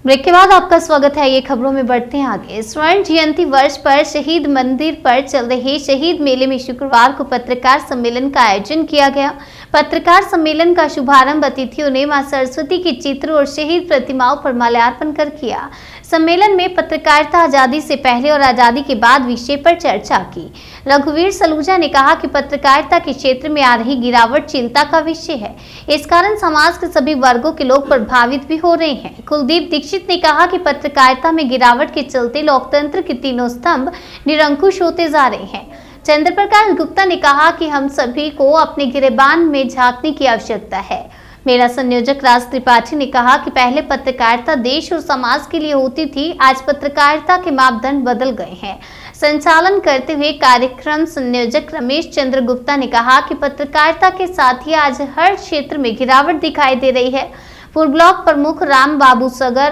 Break के बाद आपका स्वागत है। ये खबरों में बढ़ते हैं आगे। स्वर्ण जयंती वर्ष पर शहीद मंदिर पर चल रहे शहीद मेले में शुक्रवार को पत्रकार सम्मेलन का आयोजन किया गया। पत्रकार सम्मेलन का शुभारंभ अतिथियों ने मां सरस्वती के चित्र और शहीद प्रतिमाओं पर माल्यार्पण कर किया। सम्मेलन में पत्रकारिता आजादी से पहले और आजादी के बाद विषय पर चर्चा की। रघुवीर सलूजा ने कहा कि पत्रकारिता के क्षेत्र में आ रही गिरावट चिंता का विषय है। इस कारण समाज के सभी वर्गों के लोग प्रभावित भी हो रहे हैं। कुलदीप दीक्षित ने कहा कि पत्रकारिता में गिरावट के चलते लोकतंत्र के तीनों स्तंभ निरंकुश होते जा रहे हैं। चंद्र प्रकाश गुप्ता ने कहा कि हम सभी को अपने गिरेबान में झांकने की आवश्यकता है। मेरा संयोजक राज त्रिपाठी ने कहा कि पहले पत्रकारिता देश और समाज के लिए होती थी, आज पत्रकारिता के मापदंड बदल गए हैं। संचालन करते हुए कार्यक्रम संयोजक रमेश चंद्र गुप्ता ने कहा कि पत्रकारिता के साथ ही आज हर क्षेत्र में गिरावट दिखाई दे रही है। पूर्व ब्लॉक प्रमुख राम बाबू सगर,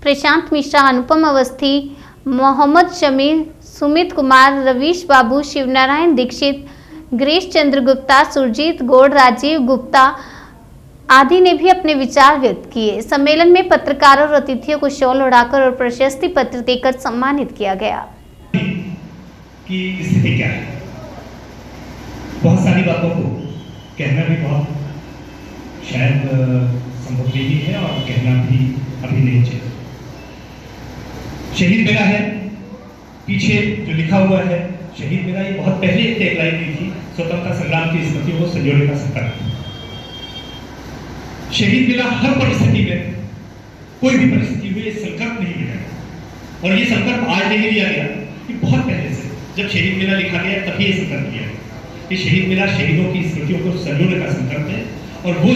प्रशांत मिश्रा, अनुपम अवस्थी, मोहम्मद शमीर, सुमित कुमार, रवीश बाबू, शिवनारायण दीक्षित, गिरीश चंद्र गुप्ता, सुरजीत गौड़, राजीव गुप्ता आदि ने भी अपने विचार व्यक्त किए। सम्मेलन में पत्रकारों और अतिथियों को शॉल उड़ाकर और प्रशस्ति पत्र देकर सम्मानित किया गया। कि स्थिति क्या है, बहुत सारी बातों को कहना भी बहुत शायद संभव नहीं है और कहना भी अभी नहीं चाहिए। शहीद मेला है, पीछे जो लिखा हुआ है शहीद मेला, ये बहुत पहले एक टैगलाइन दी थी, स्वतंत्रता संग्राम की स्मृतियों को संजोने का संकल्प। शहीद मेला हर परिस्थिति में, कोई भी परिस्थिति हुई, संकल्प नहीं मिला और ये संकल्प आज नहीं लिया गया, कि बहुत पहले से जब शहीद मेला लिखा गया तभी ये संकल्प लिया गया कि शहीद मेला शहीदों की स्मृतियों को संजोने का संकल्प है। और वो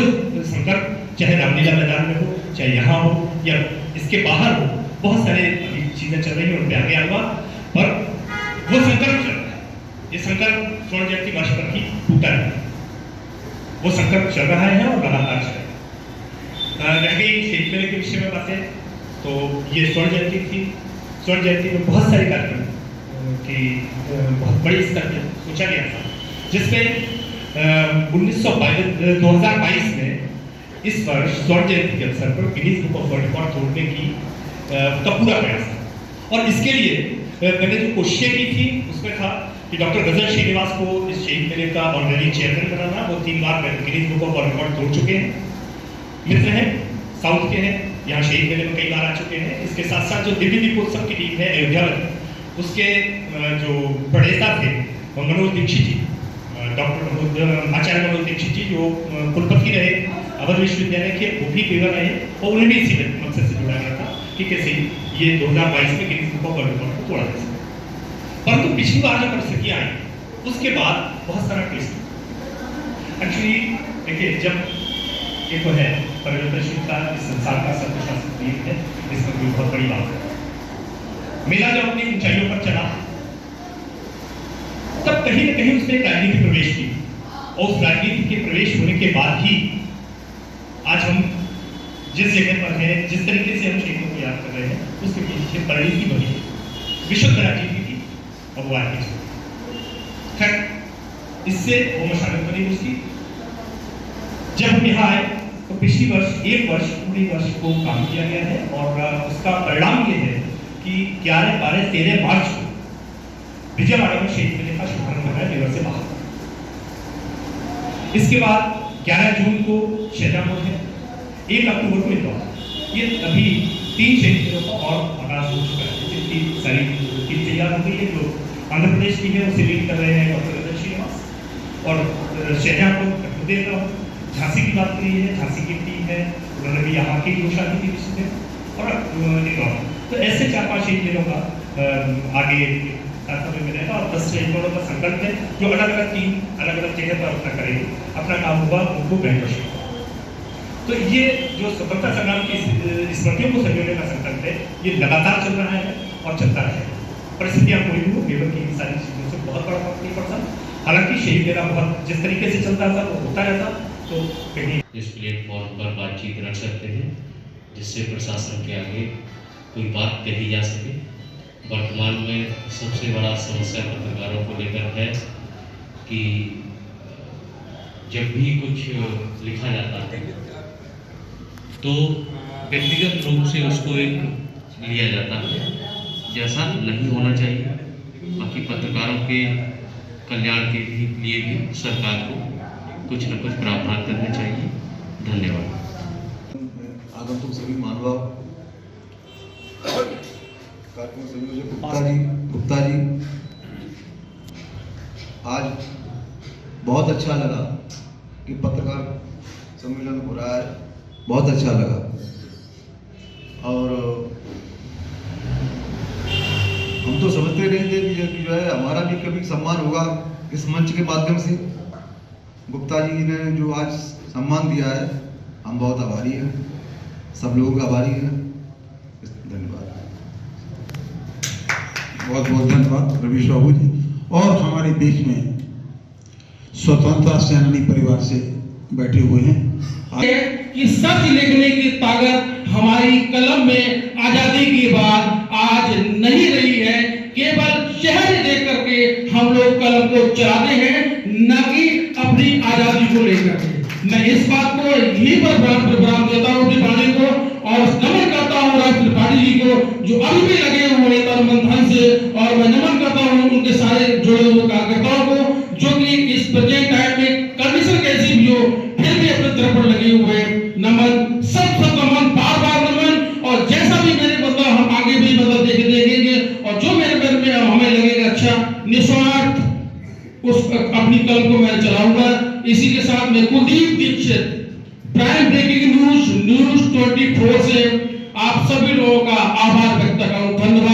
संकल्प चाहे रामलीला मैदान में हो, चाहे यहाँ हो या इसके बाहर हो, बहुत सारे अभी चीजें चल रही हैं, उन पर आगे आऊंगा, पर वो संकल्प चल रहा है। ये संकल्प स्वर्ण जयंती वर्ष पर ही टूटा है, वो संकल्प चल रहा है और लगातार चल रहा है। रह गई शहीद मेले के विषय में बातें, तो ये स्वर्ण जयंती थी। स्वर्ण जयंती में बहुत सारे कार्यक्रम की बहुत बड़ी स्तर पर सोचा गया था, जिसमें 2022 में इस वर्ष स्वर्ण जयंती के अवसर पर Guinness book of world record तोड़ने की का पूरा प्रयास था। और इसके लिए मैंने जो कोशिशें की थी उसमें था कि डॉक्टर गजल श्रीनिवास को इस शहीद मेले का ऑनरेरी चेयरमैन बनाना। वो 3 बार Guinness book of world record तोड़ चुके हैं, मित्र हैं, साउथ के हैं, यहाँ शहीद मेले में कई बार आ चुके हैं। इसके साथ साथ जो दिव्य दीपोत्सव की टीम है अयोध्या में, उसके जो प्रणेता थे मनोज दीक्षित जी, डॉक्टर आचार्य मनोज दीक्षित जी, जो कुलपति रहे अवध विश्वविद्यालय के, वो भी पेवर रहे और उन्हें भी इसी मकसद से जुड़ा गया था कि कैसे ये 2022 में Guinness book of world record को तोड़ा जा सके। परंतु पिछली बार जो परिस्थितियां आई उसके बाद बहुत सारा ट्विस्ट। एक्चुअली देखिए, जब ये तो है परिवर्तनशीलता इस संसार का सर्वशास्त्र नियम है, इसमें कोई बहुत बड़ी बात है। मेला जब अपनी ऊंचाइयों पर चला तब कहीं न कहीं उसने राजनीति प्रवेश की, और उस राजनीति के प्रवेश होने के बाद ही आज हम जिस जगह पर हैं, जिस तरीके से हम शहीदों को याद कर रहे हैं, उसके पीछे परिणति बनी है, विशुद्ध राजनीति थी और वो आगे खैर इससे वो मशालत बनी उसकी। जब हम यहाँ आए तो पिछली वर्ष पूरी वर्ष को काम किया गया है और उसका परिणाम ये है कि 11, 12, 13 मार्च को विजयवाड़ा में शहीद मेले का शुभारंभ हो रहा है देवर से बाहर। इसके बाद 11 जून को शाहजहांपुर है, 1 अक्टूबर को इंदौर। ये अभी 3 शहीद मेलों का और आगाज हो चुका है, जिनकी सारी टीम तैयार हो गई है। जो आंध्र प्रदेश की है उसे लीड कर रहे हैं डॉक्टर गजल श्रीनिवास, और शाहजहांपुर देख रहा हूँ, झांसी की बात करी है, झांसी की टीम है, उन्होंने भी यहाँ की घोषणा की थी पिछले दिन, और इंदौर। तो ऐसे 4-5 शहीद मेलों का आगे कार्यक्रम में रहेगा और 10 शहीद मेलों का संकल्प है, जो अलग अलग टीम अलग अलग जगह पर अपना करेगी, अपना काम होगा उनको बेहतर। तो ये जो स्वतंत्रता संग्राम की स्मृतियों को संजोने का संकल्प है, ये लगातार चल रहा है और चलता रहेगा। परिस्थितियां कोई भी हो, केवल की सारी चीजों से बहुत बड़ा फर्क नहीं पड़ता। हालांकि शहीद मेला बहुत जिस तरीके से चलता था वो होता रहता, तो कहीं इस प्लेटफॉर्म पर बातचीत रख सकते हैं, जिससे प्रशासन के आगे कोई बात कही जा सके। वर्तमान में सबसे बड़ा समस्या पत्रकारों को लेकर है कि जब भी कुछ लिखा जाता है तो व्यक्तिगत रूप से उसको एक लिया जाता है, जैसा नहीं होना चाहिए। बाकी पत्रकारों के कल्याण के लिए भी सरकार को कुछ न कुछ प्रावधान करने चाहिए। धन्यवाद। आगंतुक सभी महानुभाव, कार्यक्रम संयोजक गुप्ता जी, आज बहुत अच्छा लगा कि पत्रकार सम्मेलन हो रहा है, बहुत अच्छा लगा। और हम तो समझते नहीं थे कि जो है हमारा भी कभी सम्मान होगा इस मंच के माध्यम से। गुप्ता जी ने जो आज सम्मान दिया है, हम बहुत आभारी हैं, सब लोगों का आभारी हैं। धन्यवाद, बहुत बहुत धन्यवाद रवीश बाबू जी। और हमारे बीच में स्वतंत्रता सेनानी परिवार से बैठे हुए हैं कि सच लिखने की ताकत हमारी कलम में आजादी के बाद आज नहीं रही है। केवल शहर देख करके हम लोग कलम को चलाते हैं, न कि अपनी आजादी को लेकर के। मैं इस बात को यही प्रणाम देता हूँ त्रिपाठी को और नमन करता हूँ राज त्रिपाठी जी को, जो अभी भी लगे हुए हैं तन मन धन से। और मैं नमन करता हूँ उनके सारे जुड़े हुए कार्यकर्ताओं को, जो कि इस प्रेजेंट टाइम में कंडीशन कैसी भी हो फिर भी अपने तरफ पर लगे हुए हैं। नमन, सब नमन, बार बार नमन। और जैसा भी मेरे मतलब हम आगे भी मतलब देखेंगे और जो मेरे मन में हमें लगेगा अच्छा निस्वार्थ उस अपनी कलम को मैं चलाऊंगा। इसी के साथ मैं Kuldeep Dikshit, Prime Breaking News 24 से आप सभी लोगों का आभार व्यक्त कर रहा हूँ। धन्यवाद।